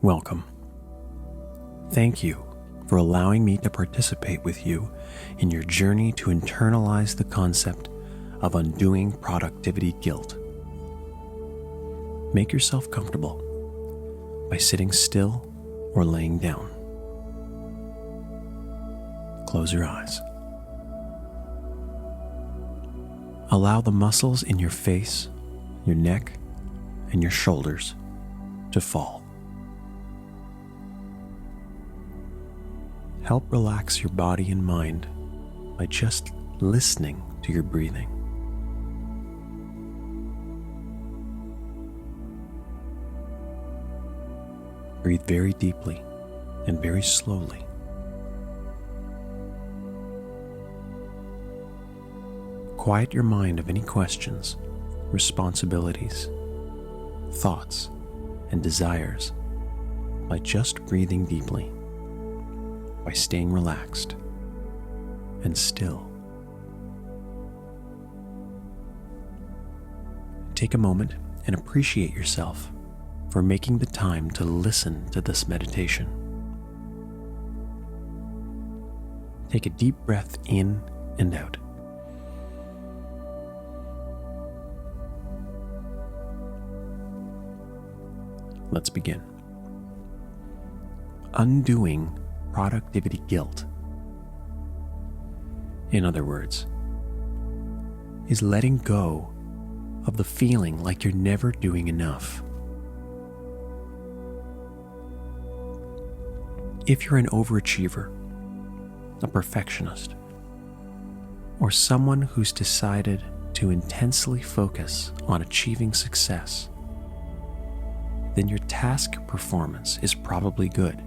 Welcome. Thank you for allowing me to participate with you in your journey to internalize the concept of undoing productivity guilt. Make yourself comfortable by sitting still or laying down. Close your eyes. Allow the muscles in your face, your neck, and your shoulders to fall. Help relax your body and mind by just listening to your breathing. Breathe very deeply and very slowly. Quiet your mind of any questions, responsibilities, thoughts, and desires by just breathing deeply, by staying relaxed and still. Take a moment and appreciate yourself for making the time to listen to this meditation. Take a deep breath in and out. Let's begin. Undoing productivity guilt, in other words, is letting go of the feeling like you're never doing enough. If you're an overachiever, a perfectionist, or someone who's decided to intensely focus on achieving success, then your task performance is probably good.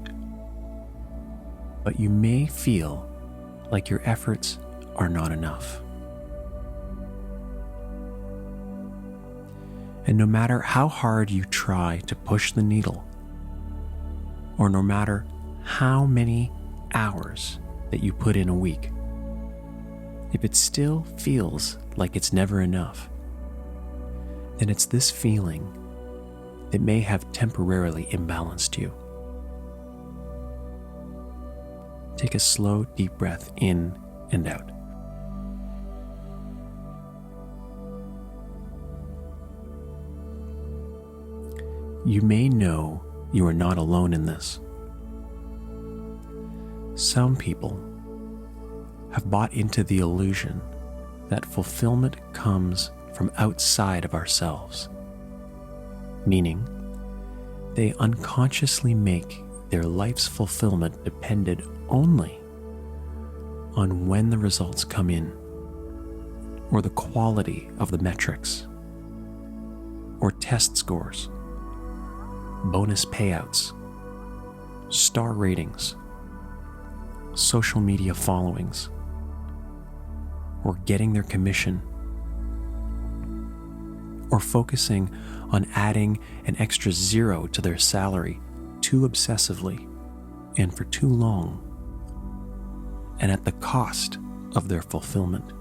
But you may feel like your efforts are not enough. And no matter how hard you try to push the needle, or no matter how many hours that you put in a week, if it still feels like it's never enough, then it's this feeling that may have temporarily imbalanced you. Take a slow, deep breath in and out. You may know you are not alone in this. Some people have bought into the illusion that fulfillment comes from outside of ourselves, meaning they unconsciously make their life's fulfillment dependent only on when the results come in, or the quality of the metrics, or test scores, bonus payouts, star ratings, social media followings, or getting their commission, or focusing on adding an extra zero to their salary too obsessively and for too long, and at the cost of their fulfillment.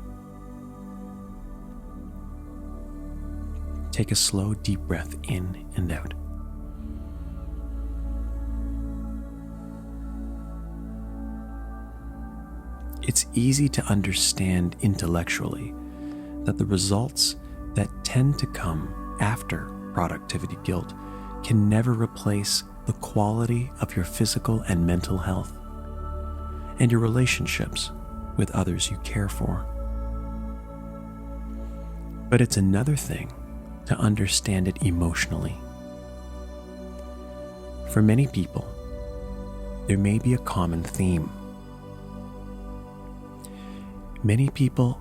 Take a slow, deep breath in and out. It's easy to understand intellectually that the results that tend to come after productivity guilt can never replace the quality of your physical and mental health and your relationships with others you care for. But it's another thing to understand it emotionally. For many people, there may be a common theme. Many people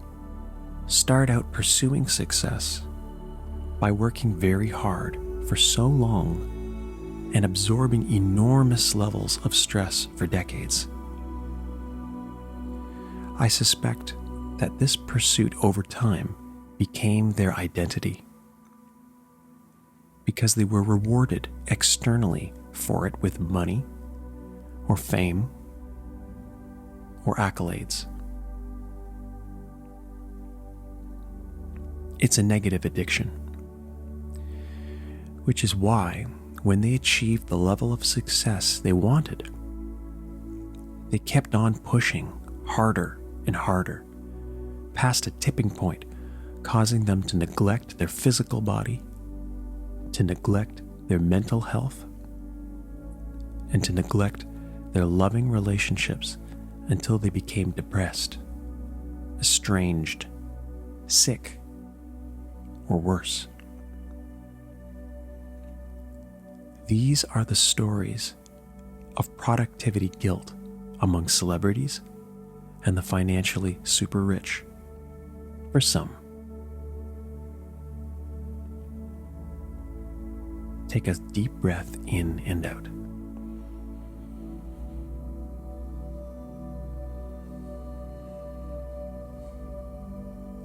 start out pursuing success by working very hard for so long and absorbing enormous levels of stress for decades. I suspect that this pursuit over time became their identity because they were rewarded externally for it with money or fame or accolades. It's a negative addiction, which is why when they achieved the level of success they wanted, they kept on pushing harder and harder, past a tipping point, causing them to neglect their physical body, to neglect their mental health, and to neglect their loving relationships until they became depressed, estranged, sick, or worse. These are the stories of productivity guilt among celebrities and the financially super rich, for some. Take a deep breath in and out.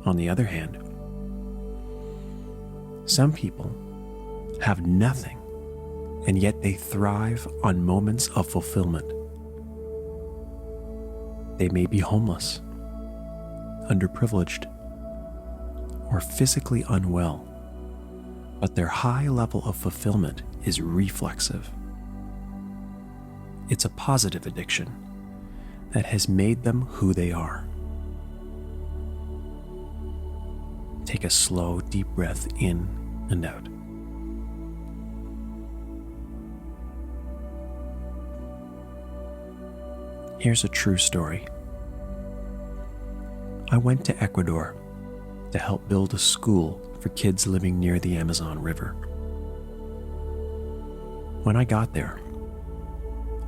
On the other hand, some people have nothing, and yet they thrive on moments of fulfillment. They may be homeless, underprivileged, or physically unwell, but their high level of fulfillment is reflexive. It's a positive addiction that has made them who they are. Take a slow, deep breath in and out. Here's a true story. I went to Ecuador to help build a school for kids living near the Amazon River. When I got there,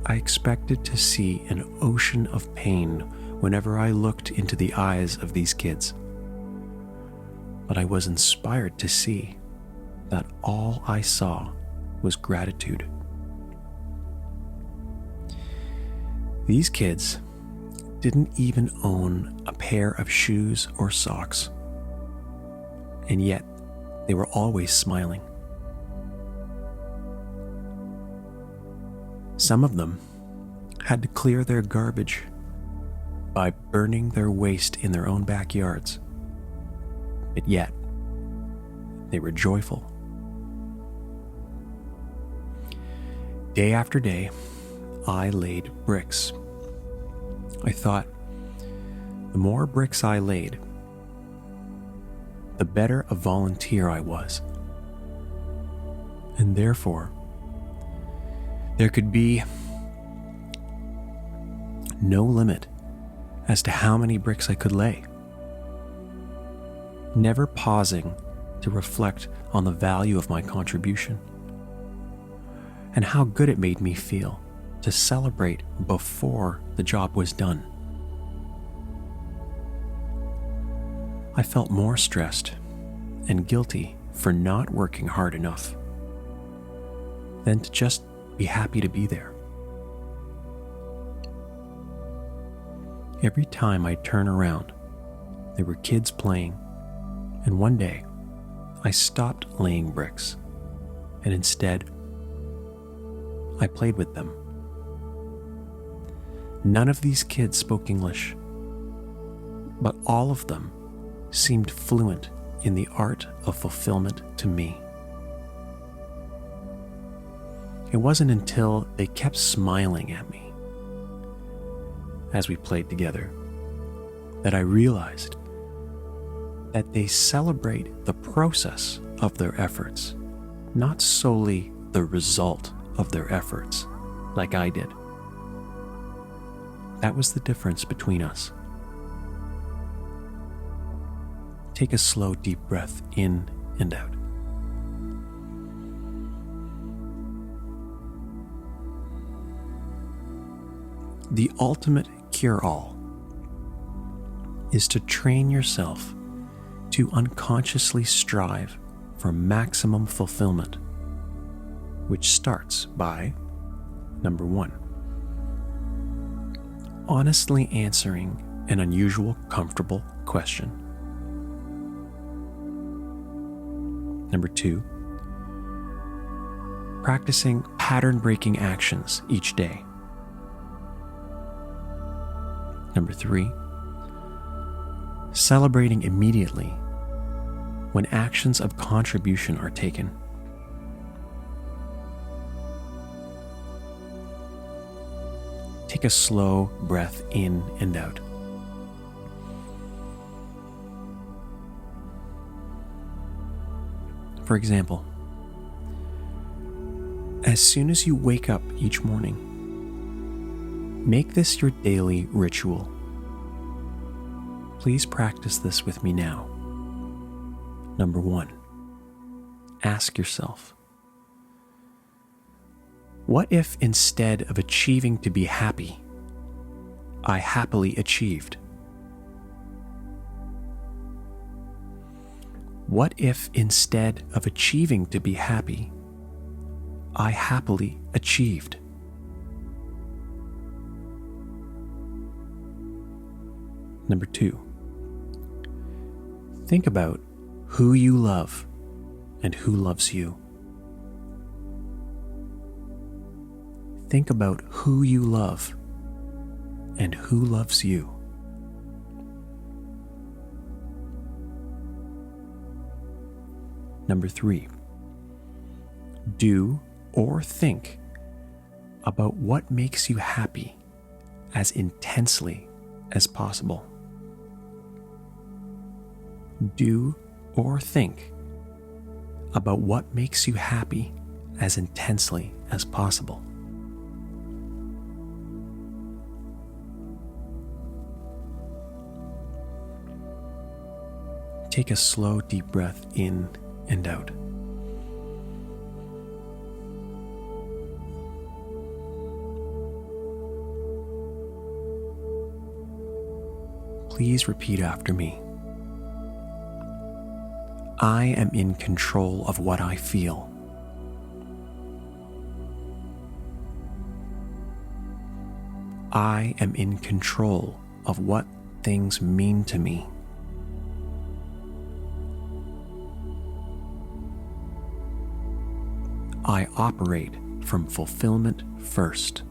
I expected to see an ocean of pain whenever I looked into the eyes of these kids. But I was inspired to see that all I saw was gratitude. These kids didn't even own a pair of shoes or socks, and yet they were always smiling. Some of them had to clear their garbage by burning their waste in their own backyards, but yet they were joyful. Day after day, I laid bricks. I thought, the more bricks I laid, the better a volunteer I was. And therefore, there could be no limit as to how many bricks I could lay, never pausing to reflect on the value of my contribution and how good it made me feel to celebrate before the job was done. I felt more stressed and guilty for not working hard enough than to just be happy to be there. Every time I turn around, there were kids playing, and one day I stopped laying bricks, and instead I played with them. None of these kids spoke English, but all of them seemed fluent in the art of fulfillment to me. It wasn't until they kept smiling at me as we played together that I realized that they celebrate the process of their efforts, not solely the result of their efforts, like I did. That was the difference between us. Take a slow, deep breath in and out. The ultimate cure-all is to train yourself to unconsciously strive for maximum fulfillment, which starts by, number 1, honestly answering an unusual, comfortable question. Number 2, practicing pattern-breaking actions each day. Number 3, celebrating immediately when actions of contribution are taken. Take a slow breath in and out. For example, as soon as you wake up each morning, make this your daily ritual. Please practice this with me now. Number 1, ask yourself, what if instead of achieving to be happy, I happily achieved? What if instead of achieving to be happy, I happily achieved? Number 2, think about who you love and who loves you. Think about who you love and who loves you. Number 3, do or think about what makes you happy as intensely as possible. Do or think about what makes you happy as intensely as possible. Take a slow, deep breath in and out. Please repeat after me. I am in control of what I feel. I am in control of what things mean to me. I operate from fulfillment first.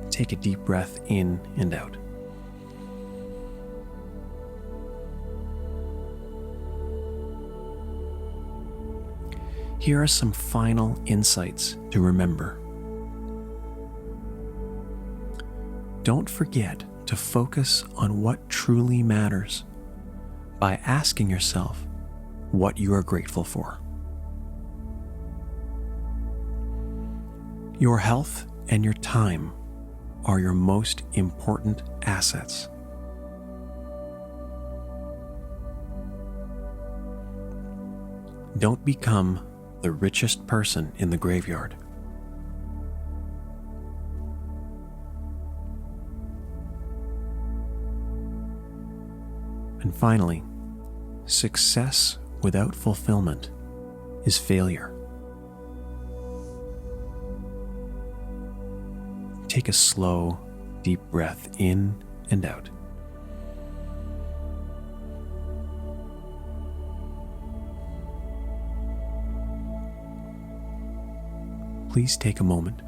Take a deep breath in and out. Here are some final insights to remember. Don't forget to focus on what truly matters by asking yourself what you are grateful for. Your health and your time are your most important assets. Don't become the richest person in the graveyard. And finally, success without fulfillment is failure. Take a slow, deep breath in and out. Please take a moment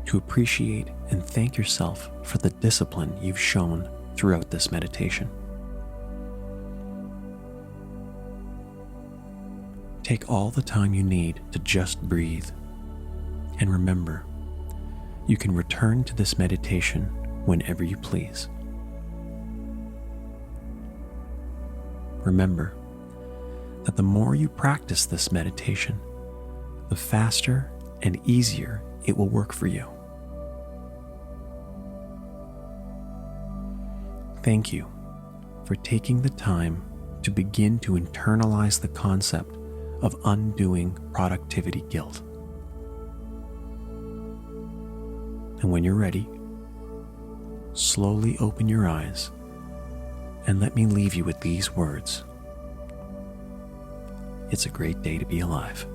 to appreciate and thank yourself for the discipline you've shown throughout this meditation. Take all the time you need to just breathe. And remember, you can return to this meditation whenever you please. Remember that the more you practice this meditation, the faster and easier it will work for you. Thank you for taking the time to begin to internalize the concept of undoing productivity guilt. And when you're ready, slowly open your eyes and let me leave you with these words. It's a great day to be alive.